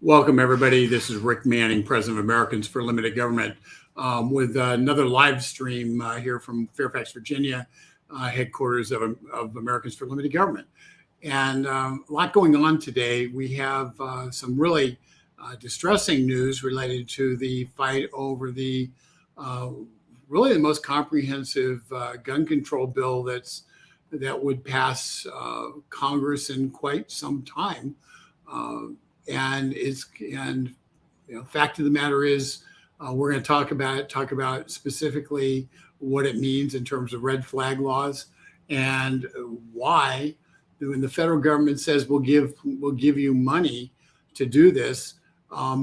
Welcome, everybody. This is Rick Manning, President of Americans for Limited Government, with another live stream here from Fairfax, Virginia, headquarters of Americans for Limited Government. And a lot going on today. We have some really distressing news related to the fight over the really the most comprehensive gun control bill that would pass Congress in quite some time. Fact of the matter is, we're going to talk about specifically what it means in terms of red flag laws and why, when the federal government says we'll give you money to do this,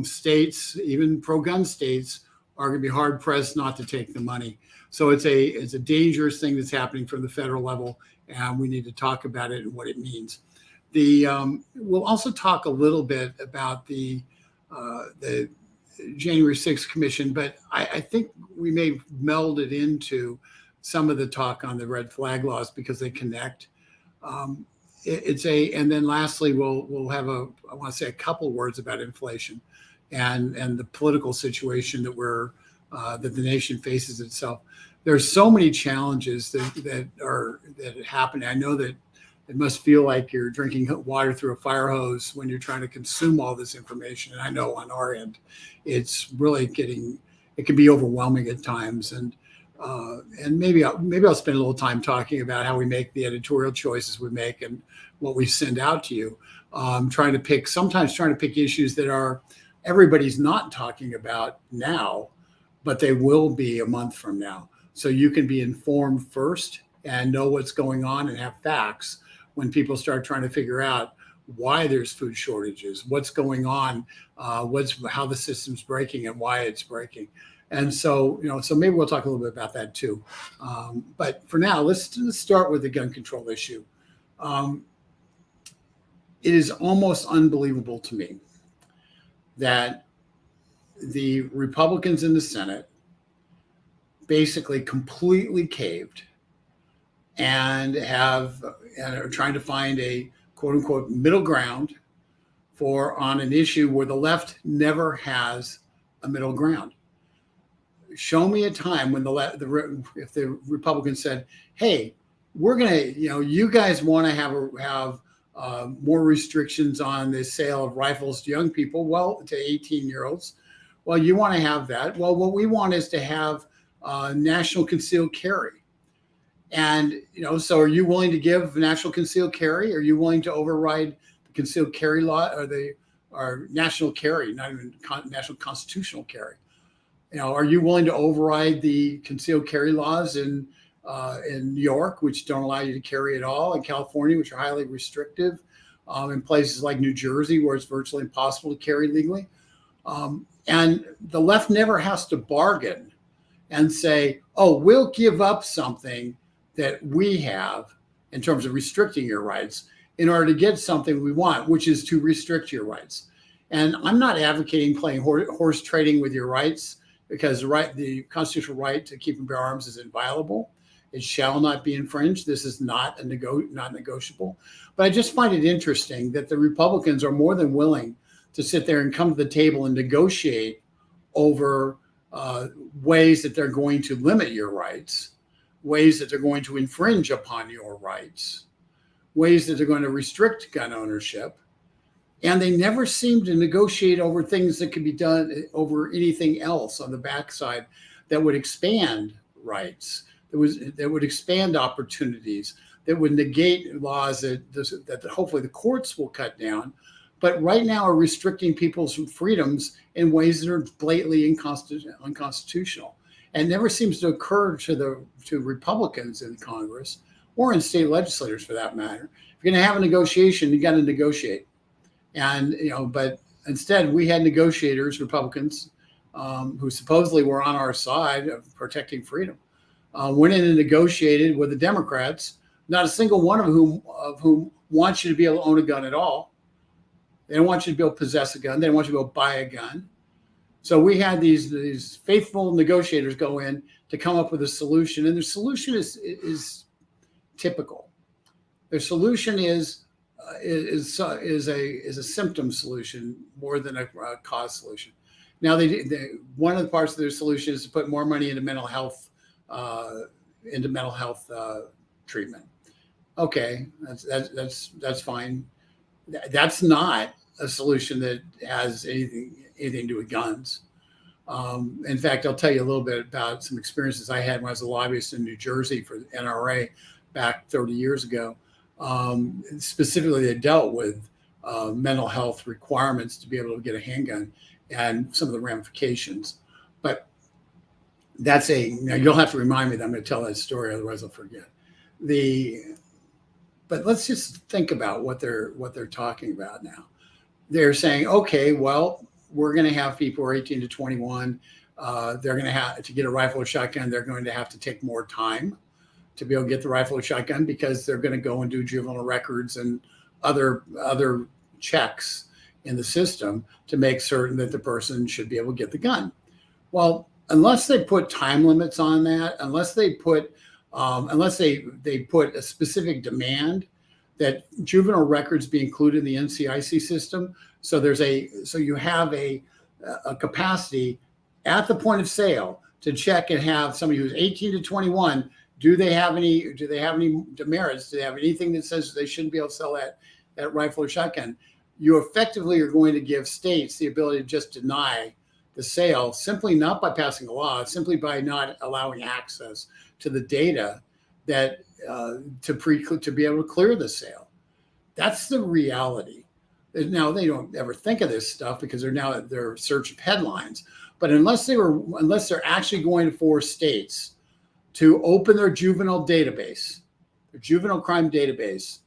states, even pro-gun states, are going to be hard pressed not to take the money. So it's a dangerous thing that's happening from the federal level, and we need to talk about it and what it means. We'll also talk a little bit about the January 6th Commission, but I think we may meld it into some of the talk on the red flag laws because they connect. And then lastly, we'll have I want to say a couple words about inflation and the political situation that the nation faces itself. There's so many challenges that happen. I know that it must feel like you're drinking water through a fire hose when you're trying to consume all this information. And I know on our end, it's really it can be overwhelming at times. And maybe I'll spend a little time talking about how we make the editorial choices we make and what we send out to you. Sometimes trying to pick issues that everybody's not talking about now, but they will be a month from now. So you can be informed first and know what's going on and have facts when people start trying to figure out why there's food shortages, what's going on, how the system's breaking and why it's breaking. And so, so maybe we'll talk a little bit about that too. But for now, let's start with the gun control issue. It is almost unbelievable to me that the Republicans in the Senate basically completely caved and are trying to find a quote unquote middle ground on an issue where the left never has a middle ground. Show me a time when if the Republicans said, "Hey, we're gonna, you guys want to have more restrictions on the sale of rifles to young people, to 18-year-olds. Well, you want to have that. Well, what we want is to have national concealed carry." And, so are you willing to give national concealed carry? Are you willing to override the concealed carry law or national carry, not even national constitutional carry? Are you willing to override the concealed carry laws in New York, which don't allow you to carry at all, in California, which are highly restrictive, in places like New Jersey, where it's virtually impossible to carry legally? And the left never has to bargain and say, "Oh, we'll give up something that we have in terms of restricting your rights in order to get something we want, which is to restrict your rights." And I'm not advocating playing horse trading with your rights, because the constitutional right to keep and bear arms is inviolable. It shall not be infringed. This is not negotiable. But I just find it interesting that the Republicans are more than willing to sit there and come to the table and negotiate over ways that they're going to limit your rights, ways that they're going to infringe upon your rights, ways that they're going to restrict gun ownership. And they never seem to negotiate over things that could be done over anything else on the backside that would expand rights, that would expand opportunities, that would negate laws that hopefully the courts will cut down, but right now are restricting people's freedoms in ways that are blatantly unconstitutional. And never seems to occur to Republicans in Congress or in state legislators, for that matter. If you're going to have a negotiation, you got to negotiate. And but instead, we had negotiators, Republicans, who supposedly were on our side of protecting freedom, went in and negotiated with the Democrats. Not a single one of whom wants you to be able to own a gun at all. They don't want you to be able to possess a gun. They don't want you to be able to buy a gun. So we had these faithful negotiators go in to come up with a solution, and the solution is typical. Their solution is is a symptom solution more than a cause solution. Now one of the parts of their solution is to put more money into mental health uh, treatment. Okay, that's fine. That's not a solution that has anything to do with guns. In fact, I'll tell you a little bit about some experiences I had when I was a lobbyist in New Jersey for the NRA back 30 years ago. Specifically, they dealt with mental health requirements to be able to get a handgun and some of the ramifications. But now you'll have to remind me that I'm going to tell that story, otherwise I'll forget. But let's just think about what they're talking about now. They're saying, okay, well, we're going to have people who are 18 to 21. They're going to have to get a rifle or shotgun. They're going to have to take more time to be able to get the rifle or shotgun because they're going to go and do juvenile records and other checks in the system to make certain that the person should be able to get the gun. Well, unless they put time limits on that, unless they put a specific demand that juvenile records be included in the NCIC system, so you have a capacity at the point of sale to check and have somebody who's 18 to 21. Do they have any demerits? Do they have anything that says they shouldn't be able to sell that rifle or shotgun? You effectively are going to give states the ability to just deny the sale, simply not by passing a law, simply by not allowing access to the data that to be able to clear the sale. That's the reality. Now they don't ever think of this stuff because they're search of headlines. But unless they're actually going to force states to open their juvenile database, their juvenile crime database,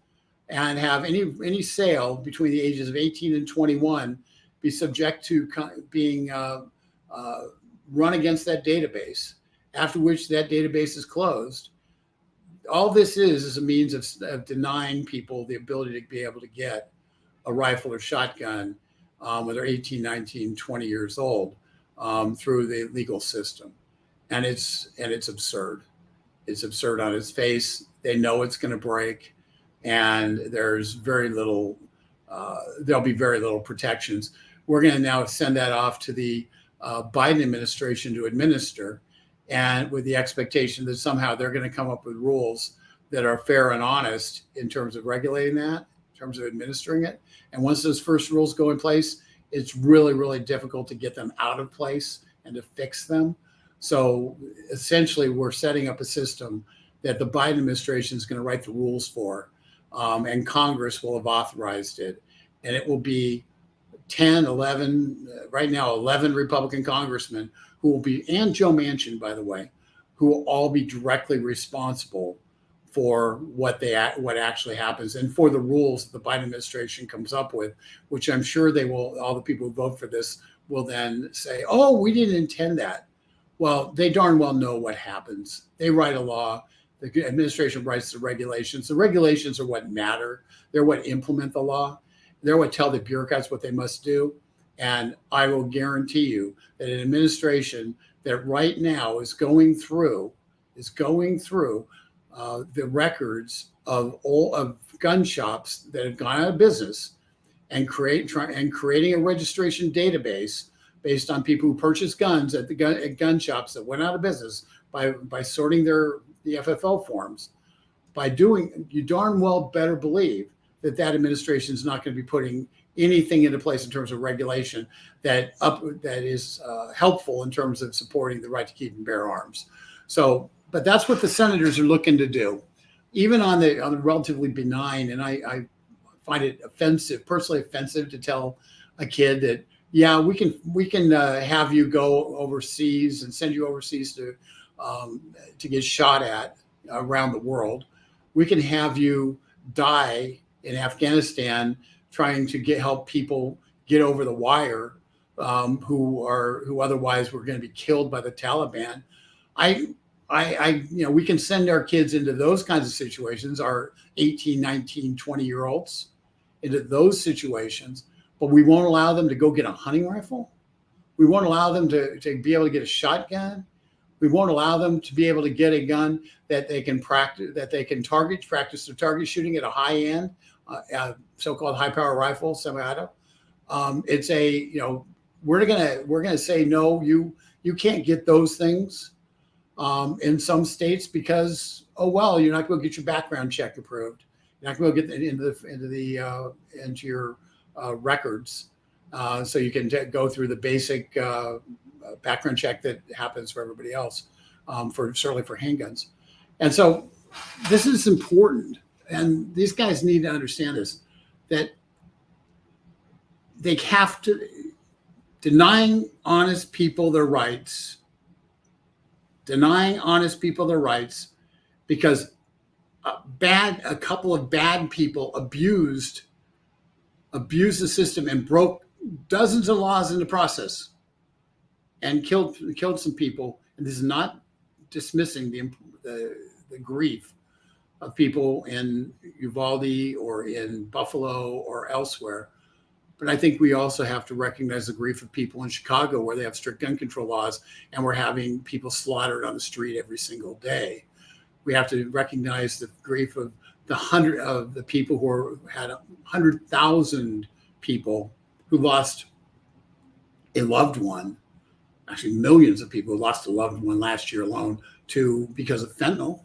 and have any sale between the ages of 18 and 21 be subject to being run against that database, after which that database is closed. All this is a means of denying people the ability to be able to get a rifle or shotgun when they're 18, 19, 20 years old through the legal system. And it's absurd. It's absurd on its face. They know it's going to break, and there's there'll be very little protections. We're going to now send that off to the Biden administration to administer, and with the expectation that somehow they're going to come up with rules that are fair and honest in terms of regulating that, in terms of administering it. And once those first rules go in place, it's really, really difficult to get them out of place and to fix them. So essentially, we're setting up a system that the Biden administration is going to write the rules for, and Congress will have authorized it. And it will be 10, 11, right now, 11 Republican congressmen who will be, and Joe Manchin, by the way, who will all be directly responsible for what actually happens and for the rules the Biden administration comes up with, which I'm sure all the people who vote for this will then say, oh, we didn't intend that. Well, they darn well know what happens. They write a law. The administration writes the regulations. The regulations are what matter. They're what implement the law. They're what tell the bureaucrats what they must do. And I will guarantee you that an administration that right now is going through the records of gun shops that have gone out of business and creating a registration database based on people who purchased guns at gun shops that went out of business by sorting the FFL forms. You darn well better believe that administration is not going to be putting anything into place in terms of regulation that is helpful in terms of supporting the right to keep and bear arms. So, but that's what the senators are looking to do, even on the relatively benign. And I find it personally offensive to tell a kid that, yeah, we can have you go overseas and send you overseas to get shot at around the world. We can have you die in Afghanistan trying to help people get over the wire who otherwise were going to be killed by the Taliban. We can send our kids into those kinds of situations, our 18, 19, 20-year-olds into those situations, but we won't allow them to go get a hunting rifle. We won't allow them to be able to get a shotgun. We won't allow them to be able to get a gun that they can practice their target shooting at a high end so-called high-power rifle, semi-auto. It's a, we're gonna say no. You can't get those things in some states because, oh well, you're not going to get your background check approved. You're not going to get into your records, so you can go through the basic background check that happens for everybody else, certainly for handguns. And so this is important, and these guys need to understand this, that they have to, denying honest people their rights because a couple of bad people abused the system and broke dozens of laws in the process and killed some people. And this is not dismissing the grief of people in Uvalde or in Buffalo or elsewhere. But I think we also have to recognize the grief of people in Chicago, where they have strict gun control laws and we're having people slaughtered on the street every single day. We have to recognize the grief of the people who had 100,000 people who lost a loved one. Actually, millions of people who lost a loved one last year alone because of fentanyl.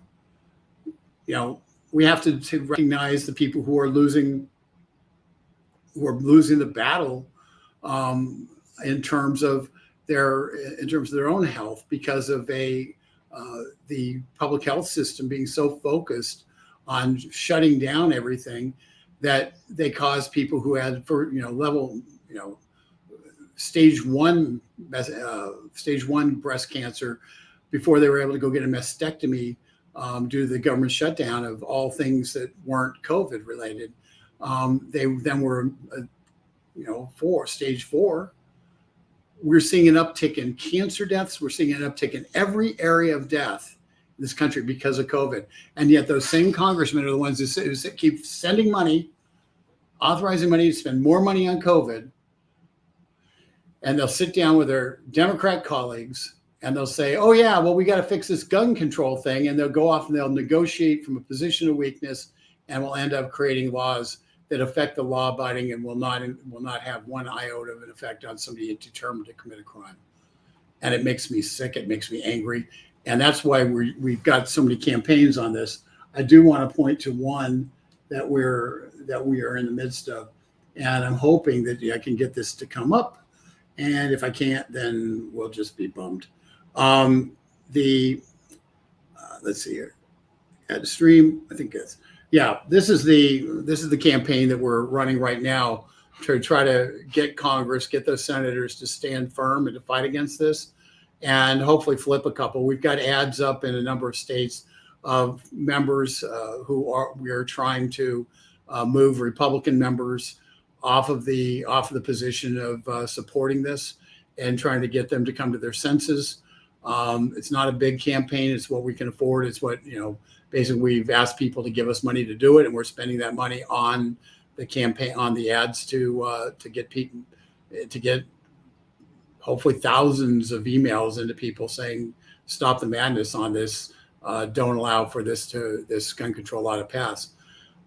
We have to recognize the people who are losing the battle in terms of their own health because of the public health system being so focused on shutting down everything that they cause people who had stage one breast cancer before they were able to go get a mastectomy due to the government shutdown of all things that weren't COVID related. They then were, stage 4. We're seeing an uptick in cancer deaths. We're seeing an uptick in every area of death in this country because of COVID. And yet those same congressmen are the ones who keep sending money, authorizing money to spend more money on COVID. And they'll sit down with their Democrat colleagues and they'll say, oh yeah, well, we got to fix this gun control thing. And they'll go off and they'll negotiate from a position of weakness, and we'll end up creating laws that affect the law-abiding and will not have one iota of an effect on somebody determined to commit a crime. And it makes me sick. It makes me angry. And that's why we've got so many campaigns on this. I do want to point to one that we are in the midst of, and I'm hoping that I can get this to come up. And if I can't, then we'll just be bummed. Let's see here. Add to stream. I think it's. Yeah, this is the campaign that we're running right now to try to get Congress, get those senators to stand firm and to fight against this, and hopefully flip a couple. We've got ads up in a number of states of members we are trying to move Republican members off of the position of supporting this and trying to get them to come to their senses. It's not a big campaign. It's what we can afford. It's what, basically we've asked people to give us money to do it. And we're spending that money on the campaign, on the ads to get people, to get hopefully thousands of emails into people saying, stop the madness on this. Don't allow for this gun control law to pass.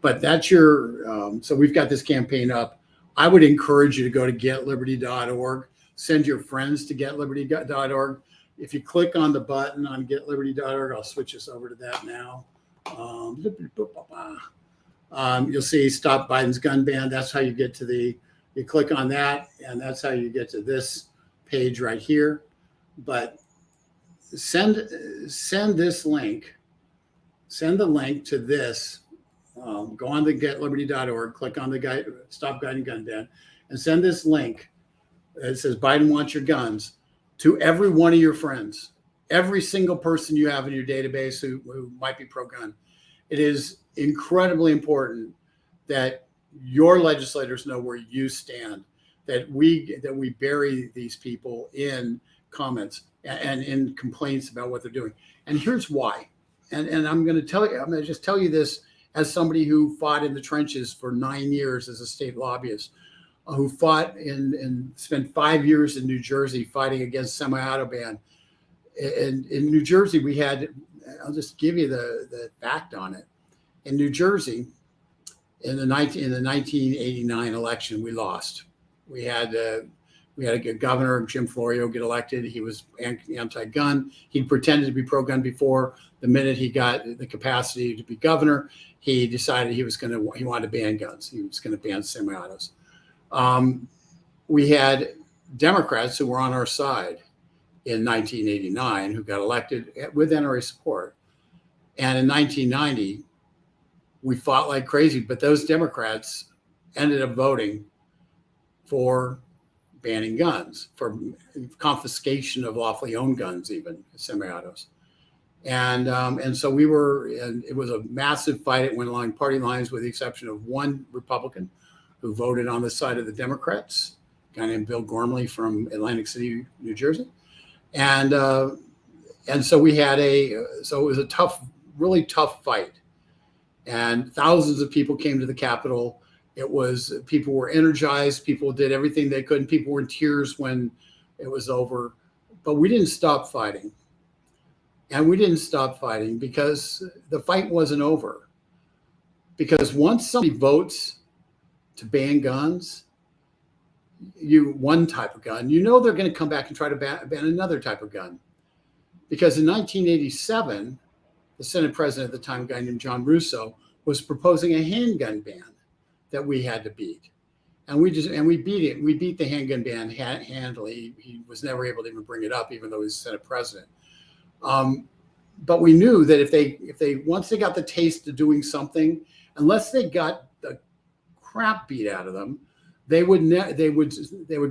But that's so we've got this campaign up. I would encourage you to go to getliberty.org, send your friends to getliberty.org. If you click on the button on getliberty.org, I'll switch us over to that now. You'll see Stop Biden's Gun Ban. That's how you get to you click on that, and that's how you get to this page right here. But send this link, send the link to this. Go on to getliberty.org, click on the Stop Biden Gun Ban, and send this link. It says Biden wants your guns to every one of your friends, every single person you have in your database who might be pro-gun. It is incredibly important that your legislators know where you stand, that we bury these people in comments and in complaints about what they're doing. And here's why. And I'm going to just tell you this as somebody who fought in the trenches for 9 years as a state lobbyist, who fought and spent 5 years in New Jersey fighting against semi-auto ban. And in New Jersey, I'll just give you the fact on it. In New Jersey, in the 1989 election, we lost. We had a governor, Jim Florio, get elected. He was anti-gun. He pretended to be pro-gun before. The minute he got the capacity to be governor, he decided he wanted to ban guns. He was going to ban semi-autos. We had Democrats who were on our side in 1989 who got elected with NRA support. And in 1990, we fought like crazy, but those Democrats ended up voting for banning guns, for confiscation of lawfully owned guns, even semi-autos. And so and it was a massive fight. It went along party lines with the exception of one Republican who voted on the side of the Democrats, a guy named Bill Gormley from Atlantic City, New Jersey. And so so it was a really tough fight. And thousands of people came to the Capitol. People were energized. People did everything they could. And people were in tears when it was over. But we didn't stop fighting. And we didn't stop fighting because the fight wasn't over. Because once somebody votes to ban guns, one type of gun, they're going to come back and try to ban another type of gun. Because in 1987, the Senate president at the time, a guy named John Russo, was proposing a handgun ban that we had to beat. And we beat it. We beat the handgun ban handily. He was never able to even bring it up, even though he was Senate president. But we knew that if they once they got the taste of doing something, unless they got the crap beat out of them, they would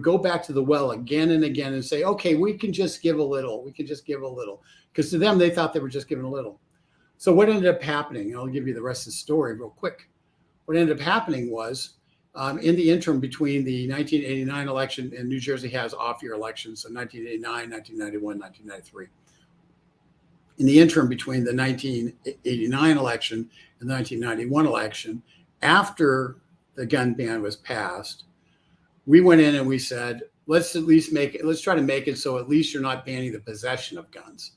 go back to the well again and again and say, okay, we can just give a little. We can just give a little. Because to them, they thought they were just giving a little. So what ended up happening, and I'll give you the rest of the story real quick. What ended up happening was in the interim between the 1989 election, and New Jersey has off-year elections, so 1989, 1991, 1993. In the interim between the 1989 election and the 1991 election, after the gun ban was passed, we went in and we said, let's try to make it so at least you're not banning the possession of guns.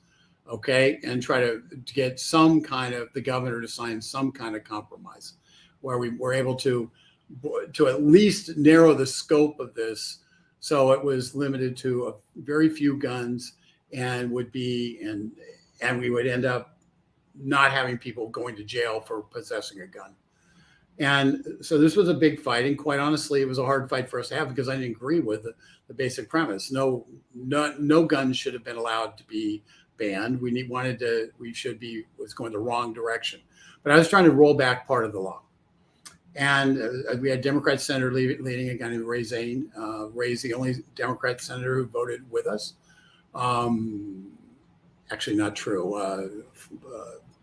Okay, and try to get the governor to sign some kind of compromise where we were able to at least narrow the scope of this so it was limited to a very few guns and we would end up not having people going to jail for possessing a gun. And so this was a big fight, and quite honestly, it was a hard fight for us to have because I didn't agree with the basic premise. No guns should have been allowed to be banned. Was going the wrong direction. But I was trying to roll back part of the law. And we had Democrat senator leading, a guy named Ray Zane. Ray's the only Democrat senator who voted with us. Actually, not true.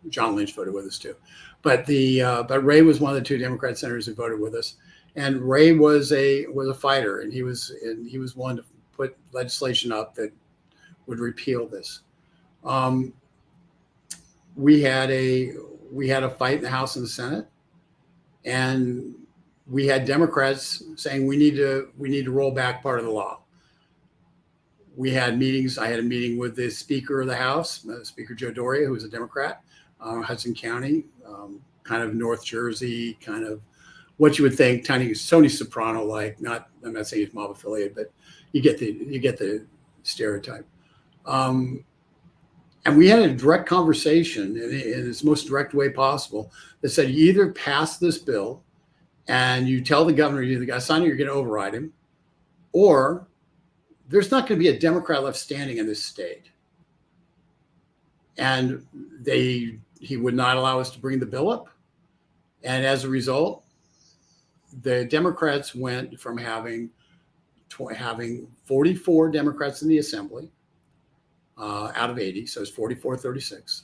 John Lynch voted with us too. But Ray was one of the two Democrat senators who voted with us. And Ray was a fighter, and he was willing to put legislation up that would repeal this. We had a fight in the House and the Senate, and we had Democrats saying we need to roll back part of the law. We had meetings. I had a meeting with the Speaker of the House, Speaker Joe Doria, who was a Democrat, Hudson County, kind of North Jersey, kind of what you would think Tony Soprano like. I'm not saying he's mob affiliated, but you get the stereotype. And we had a direct conversation in its most direct way possible that said, you either pass this bill and you tell the governor you either got to sign it or you're going to override him, or there's not going to be a Democrat left standing in this state. And he would not allow us to bring the bill up. And as a result, the Democrats went from having 44 Democrats in the Assembly out of 80, so it's 44-36.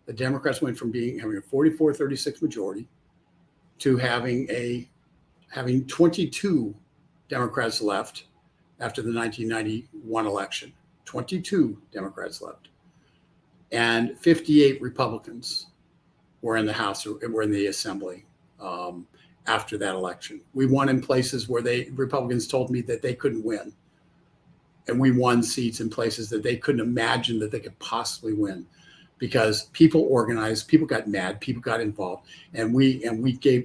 The Democrats went from having a 44-36 majority to having 22 Democrats left after the 1991 election. 22 Democrats left, and 58 Republicans were in the House, were in the Assembly after that election. We won in places where Republicans told me that they couldn't win. And we won seats in places that they couldn't imagine that they could possibly win. because people organized, people got mad, people got involved, and we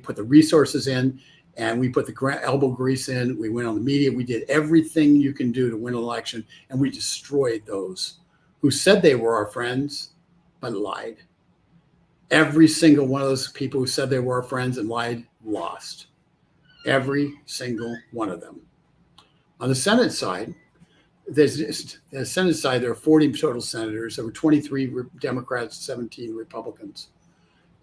put the resources in, and we put the elbow grease in. We went on the media. We did everything you can do to win an election, and we destroyed those who said they were our friends but lied. Every single one of those people who said they were our friends and lied lost. Every single one of them. On the Senate side, there are 40 total senators. There were 23 Democrats, 17 Republicans.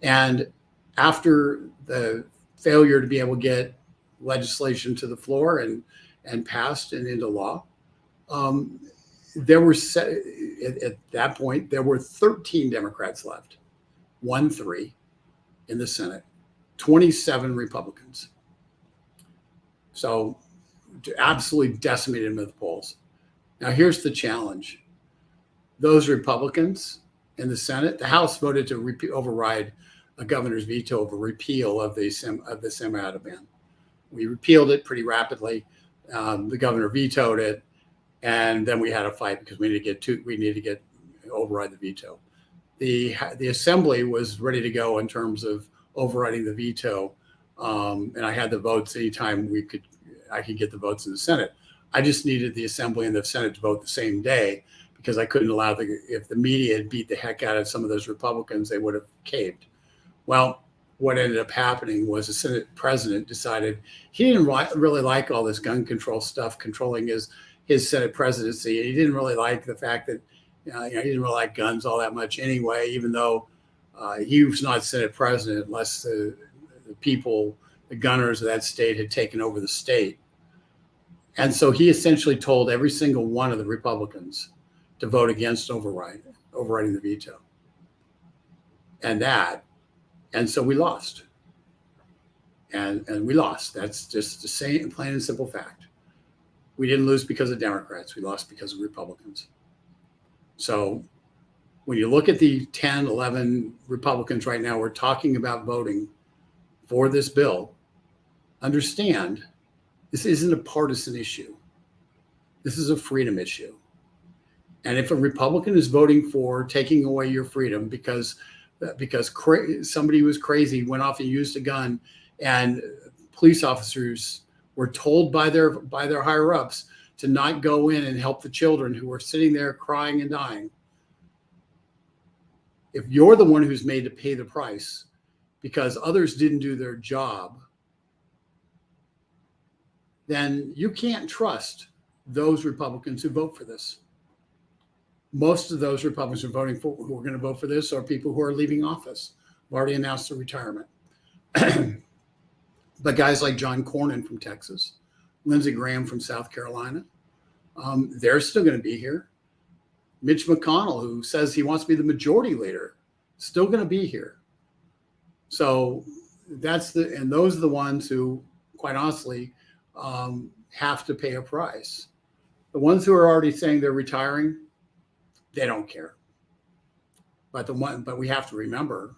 And after the failure to be able to get legislation to the floor and passed and into law, there were at that point there were 13 Democrats left, 1-3 in the Senate, 27 Republicans. So absolutely decimated them at the polls. Now here's the challenge: those Republicans in the Senate, the House voted to override a governor's veto of a repeal of the semi-auto ban. We repealed it pretty rapidly. The governor vetoed it, and then we had a fight because we needed to get override the veto. The Assembly was ready to go in terms of overriding the veto, and I had the votes anytime I could get the votes in the Senate. I just needed the Assembly and the Senate to vote the same day because I couldn't allow if the media had beat the heck out of some of those Republicans, they would have caved. Well, what ended up happening was the Senate president decided he didn't really like all this gun control stuff controlling his Senate presidency. He didn't really like the fact that he didn't really like guns all that much anyway, even though he was not Senate president unless the people, the gunners of that state had taken over the state. And so he essentially told every single one of the Republicans to vote against overriding the veto. And so we lost. And we lost. That's just the same plain and simple fact. We didn't lose because of Democrats. We lost because of Republicans. So when you look at the 10, 11 Republicans right now, we're talking about voting for this bill. Understand, this isn't a partisan issue. This is a freedom issue. And if a Republican is voting for taking away your freedom because somebody was crazy, went off and used a gun, and police officers were told by their higher ups to not go in and help the children who were sitting there crying and dying. If you're the one who's made to pay the price because others didn't do their job, then you can't trust those Republicans who vote for this. Most of those Republicans who are going to vote for this are people who are leaving office, who already announced their retirement. But guys like John Cornyn from Texas, Lindsey Graham from South Carolina, they're still going to be here. Mitch McConnell, who says he wants to be the majority leader, still going to be here. So those are the ones who, quite honestly, have to pay a price. The ones who are already saying they're retiring, they don't care. But we have to remember,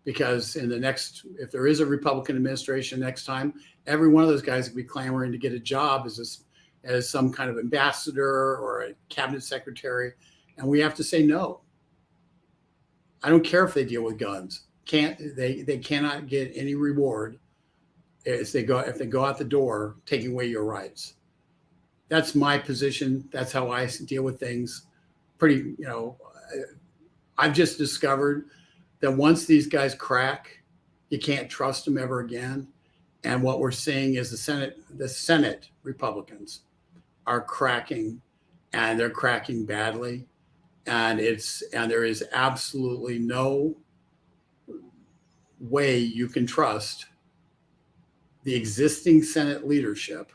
because if there is a Republican administration next time, every one of those guys will be clamoring to get a job as some kind of ambassador or a cabinet secretary, and we have to say no. I don't care if they deal with guns. They cannot get any reward if they go out the door taking away your rights. That's my position. That's how I deal with things. I've just discovered that once these guys crack, you can't trust them ever again. And what we're seeing is the Senate Republicans are cracking, and they're cracking badly. And there is absolutely no way you can trust the existing Senate leadership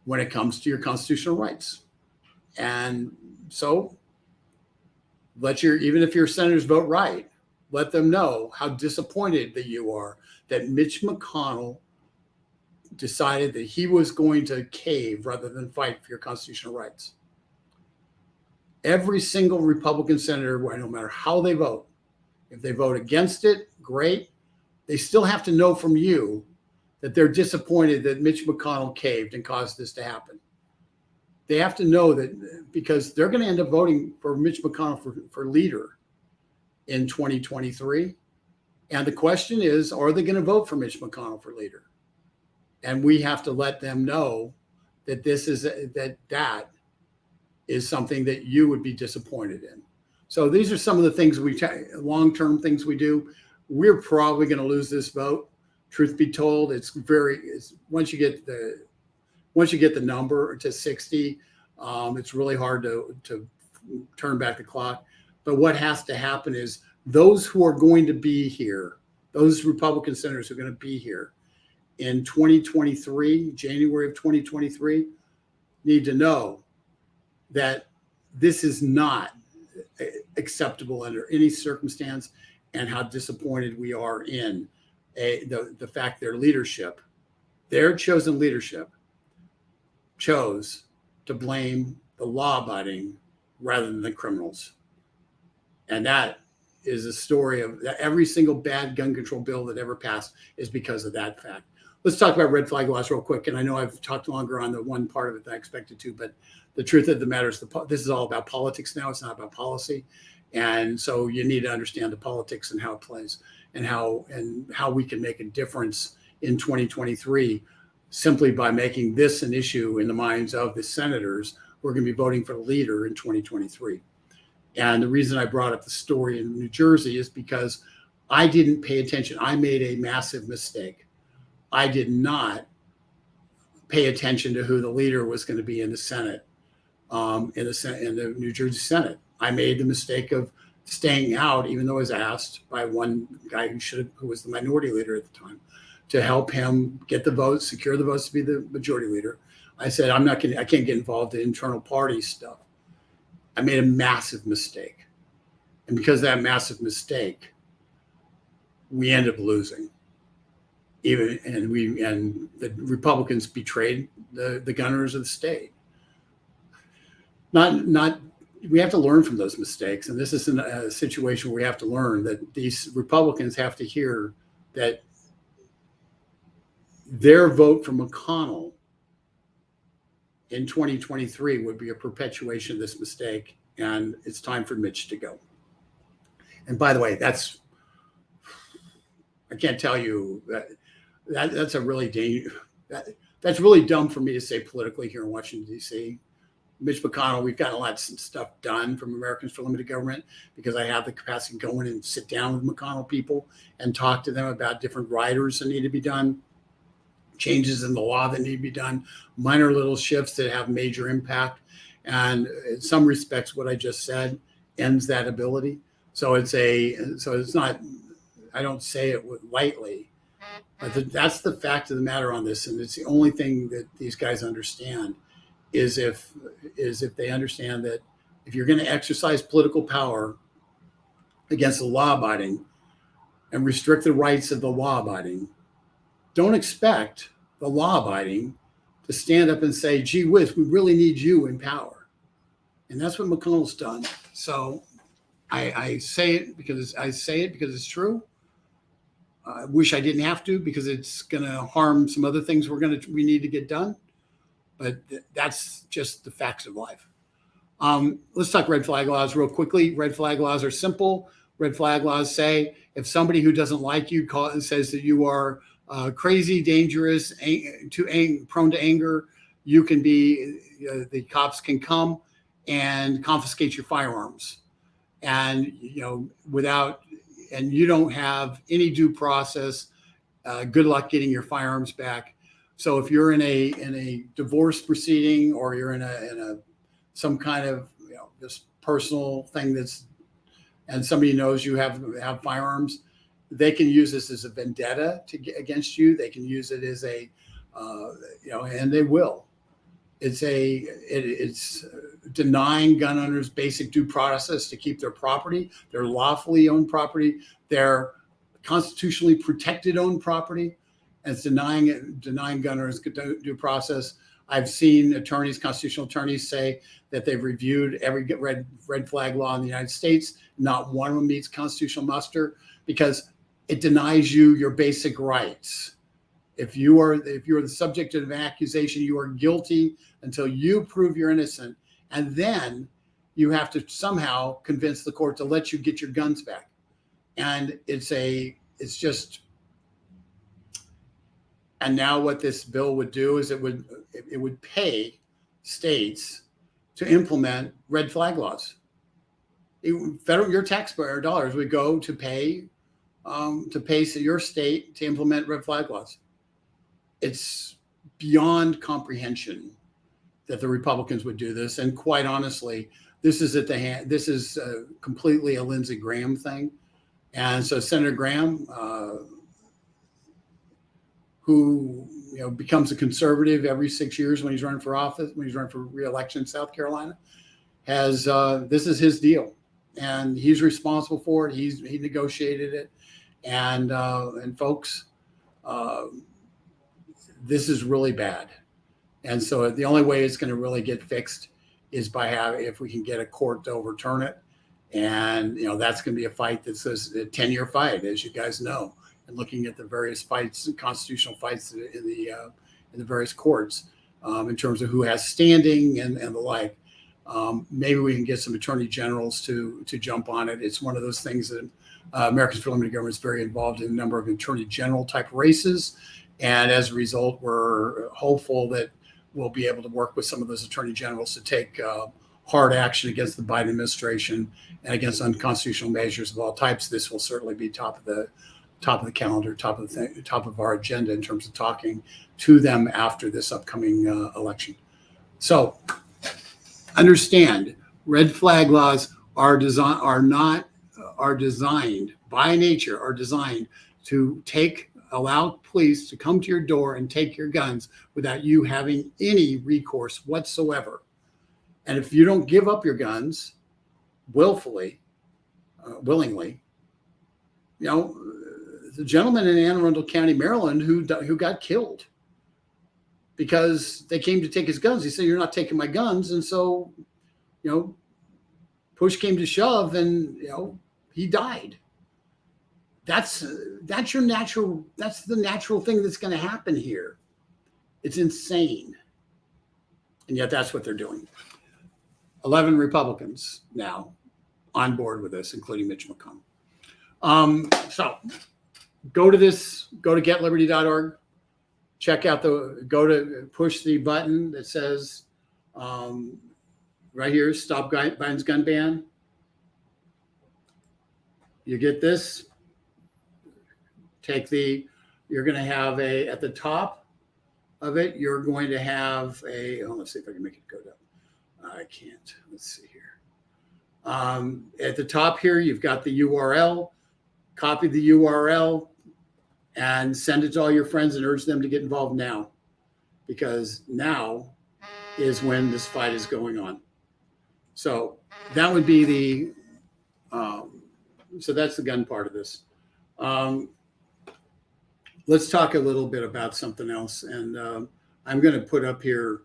when it comes to your constitutional rights. And so even if your senators vote right, let them know how disappointed that you are that Mitch McConnell decided that he was going to cave rather than fight for your constitutional rights. Every single Republican senator, no matter how they vote, if they vote against it, great. They still have to know from you that they're disappointed that Mitch McConnell caved and caused this to happen. they have to know that, because they're going to end up voting for Mitch McConnell for leader in 2023. And the question is, are they going to vote for Mitch McConnell for leader? And we have to let them know that that is something that you would be disappointed in. So these are some of the things long-term things we do. We're probably going to lose this vote. Truth be told, once you get the number to 60, it's really hard to turn back the clock. But what has to happen is those who are going to be here, those Republican senators who are going to be here in 2023, January of 2023, need to know that this is not acceptable under any circumstance, and how disappointed we are in the fact their chosen leadership chose to blame the law-abiding rather than the criminals. And that is a story of every single bad gun control bill that ever passed is because of that fact. Let's talk about red flag laws real quick. And I know I've talked longer on the one part of it than I expected to, but the truth of the matter is this is all about politics now. It's not about policy. And so you need to understand the politics and how it plays, and how we can make a difference in 2023 simply by making this an issue in the minds of the senators who are going to be voting for the leader in 2023. And the reason I brought up the story in New Jersey is because I didn't pay attention. I made a massive mistake. I did not pay attention to who the leader was going to be in the Senate, in the New Jersey Senate. I made the mistake of staying out, even though I was asked by one guy who was the minority leader at the time, to help him get the votes, secure the votes to be the majority leader. I said, I can't get involved in internal party stuff. I made a massive mistake. And because of that massive mistake, we ended up losing. And the Republicans betrayed the gunners of the state. We have to learn from those mistakes. And this is a situation where we have to learn that these Republicans have to hear that their vote for McConnell in 2023 would be a perpetuation of this mistake. And it's time for Mitch to go. And by the way, I can't tell you that's a really that's really dumb for me to say politically here in Washington, D.C. Mitch McConnell, we've gotten a lot of stuff done from Americans for Limited Government because I have the capacity to go in and sit down with McConnell people and talk to them about different riders that need to be done, changes in the law that need to be done, minor little shifts that have major impact. And in some respects, what I just said ends that ability. So it's not, I don't say it lightly, but that's the fact of the matter on this. And it's the only thing that these guys understand is if they understand that if you're going to exercise political power against the law-abiding and restrict the rights of the law-abiding, don't expect the law-abiding to stand up and say, gee whiz, we really need you in power. And that's what McConnell's done. So I say it because it's true. I wish I didn't have to, because it's going to harm some other things we need to get done. But that's just the facts of life. Let's talk red flag laws real quickly. Red flag laws are simple. Red flag laws say if somebody who doesn't like you says that you are crazy, dangerous, prone to anger, you can be, the cops can come and confiscate your firearms. And, and you don't have any due process. Good luck getting your firearms back. So if you're in a divorce proceeding, or you're in some kind of this personal thing and somebody knows you have firearms, they can use this as a vendetta against you. They can use it as and they will. It's denying gun owners basic due process to keep their property, their lawfully owned property, their constitutionally protected owned property. And it's denying gun owners due process. I've seen constitutional attorneys say that they've reviewed every red flag law in the United States. Not one of them meets constitutional muster because it denies you your basic rights. If you are the subject of an accusation, you are guilty until you prove you're innocent, and then you have to somehow convince the court to let you get your guns back. And and now what this bill would do is it would pay states to implement red flag laws. Your taxpayer dollars would go to pay your state to implement red flag laws. It's beyond comprehension that the Republicans would do this, and quite honestly, this is completely a Lindsey Graham thing. And so Senator Graham, who becomes a conservative every 6 years when he's running for office, when he's running for re-election in South Carolina, has this is his deal, and he's responsible for it. He negotiated it, and folks, this is really bad. And so the only way it's going to really get fixed is if we can get a court to overturn it. And, that's going to be a fight that's a 10-year fight, as you guys know, and looking at the various fights, constitutional fights in the various courts in terms of who has standing and the like. Maybe we can get some attorney generals to jump on it. It's one of those things that Americans for Limited Government is very involved in a number of attorney general type races. And as a result, we're hopeful that we'll be able to work with some of those attorney generals to take hard action against the Biden administration and against unconstitutional measures of all types. This will certainly be top of the calendar, top of our agenda in terms of talking to them after this upcoming election. So understand, red flag laws are designed by nature to allow police to come to your door and take your guns without you having any recourse whatsoever. And if you don't give up your guns willingly, the gentleman in Anne Arundel County, Maryland, who got killed because they came to take his guns. He said, "You're not taking my guns." And so, push came to shove, and he died. That's the natural thing that's going to happen here. It's insane. And yet that's what they're doing. 11 Republicans now on board with this, including Mitch McConnell. So go to getliberty.org, check out push the button that says right here, stop Biden's gun ban. You get this. You're going to have at the top of it, you're going to have let's see if I can make it go down. I can't. Let's see here. At the top here, you've got the URL. Copy the URL and send it to all your friends and urge them to get involved now, because now is when this fight is going on. So that would be so that's the gun part of this. Let's talk a little bit about something else. And I'm going to put up here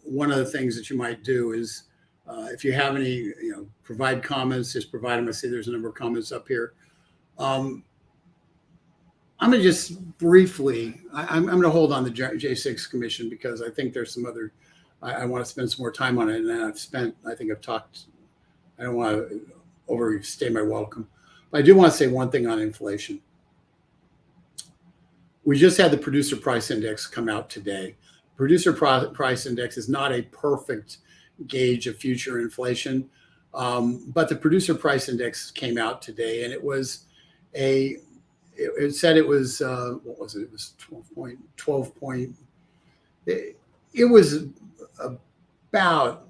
one of the things that you might do is if you have any, provide comments, just provide them. I see there's a number of comments up here. I'm going to just briefly, I'm going to hold on the J6 Commission because I think there's some other, I want to spend some more time on it. And I think I've talked, I don't want to overstay my welcome. But I do want to say one thing on inflation. We just had the producer price index come out today. Producer price index is not a perfect gauge of future inflation, but the producer price index came out today, and it said it was what was it? It was 12 point. It was about.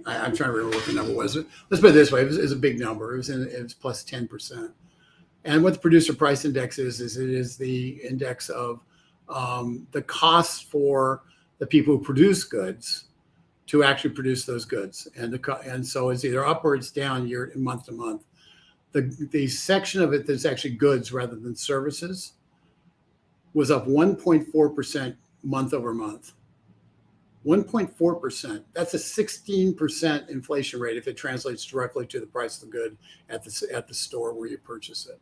I'm trying to remember what the number was. Let's put it this way: it was a big number. It was plus 10%. And what the producer price index is it is the index of the cost for the people who produce goods to actually produce those goods. And so it's either up or it's down month to month. The section of it that's actually goods rather than services was up 1.4% month over month. 1.4%. That's a 16% inflation rate if it translates directly to the price of the good at the store where you purchase it.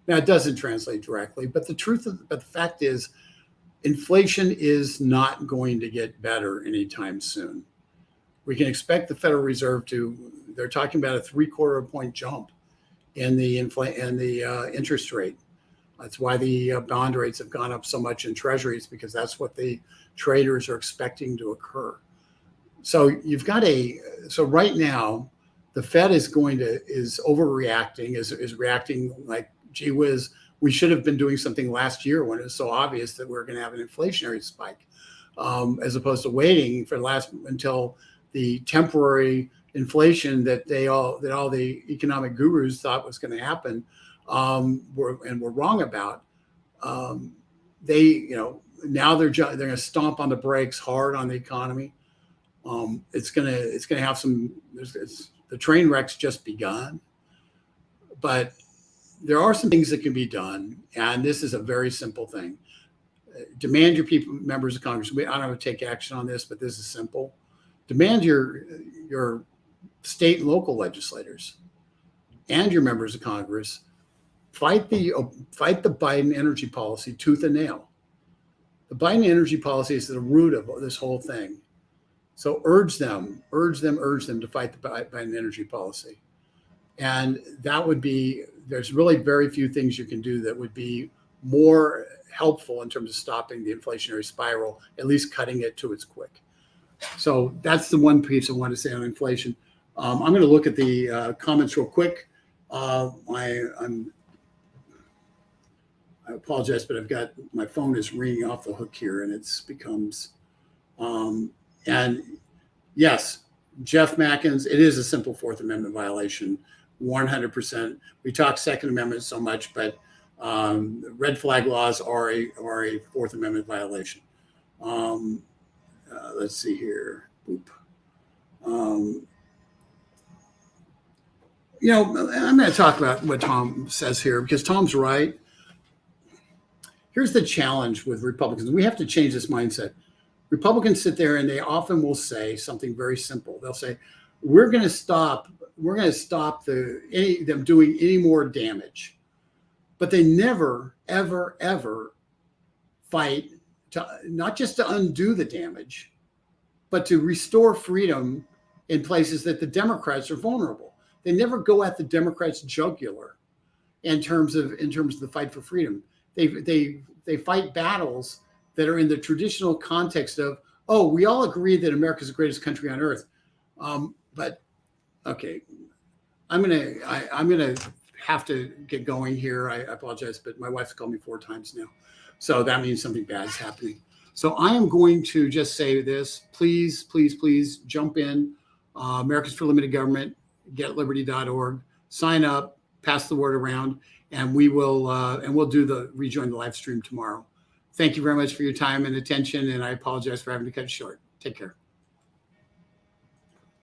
Now, it doesn't translate directly, but the fact is, inflation is not going to get better anytime soon. We can expect the Federal Reserve they're talking about a 3/4 point jump in the interest rate. That's why the bond rates have gone up so much in treasuries, because that's what the traders are expecting to occur. So so right now, the Fed is overreacting, is reacting like, gee whiz, we should have been doing something last year when it was so obvious that we're going to have an inflationary spike, as opposed to waiting until the temporary inflation that all the economic gurus thought was going to happen, were wrong about. Now they're going to stomp on the brakes hard on the economy. It's going to have the train wreck's just begun, but there are some things that can be done, and this is a very simple thing. Demand your members of Congress. I don't have to take action on this, but this is simple. Demand your state and local legislators and your members of Congress fight the Biden energy policy tooth and nail. The Biden energy policy is the root of this whole thing. So urge them to fight the Biden energy policy. And there's really very few things you can do that would be more helpful in terms of stopping the inflationary spiral, at least cutting it to its quick. So that's the one piece I want to say on inflation. I'm going to look at the comments real quick. I apologize, but my phone is ringing off the hook here, and and yes, Jeff Mackins, it is a simple Fourth Amendment violation, 100%. We talk Second Amendment so much, but red flag laws are a Fourth Amendment violation. Let's see here. Boop. I'm going to talk about what Tom says here, because Tom's right. Here's the challenge with Republicans. We have to change this mindset. Republicans sit there and they often will say something very simple. They'll say, we're going to stop them doing any more damage. But they never, ever, ever fight not just to undo the damage, but to restore freedom in places that the Democrats are vulnerable. They never go at the Democrats' jugular in terms of the fight for freedom. They fight battles that are in the traditional context of, oh, we all agree that America's the greatest country on earth. But okay, I'm gonna have to get going here. I apologize, but my wife's called me 4 times now, so that means something bad is happening. So I am going to just say this: please, please, please jump in. Americans for Limited Government, getliberty.org. Sign up, pass the word around, and we'll rejoin the live stream tomorrow. Thank you very much for your time and attention, and I apologize for having to cut it short. Take care.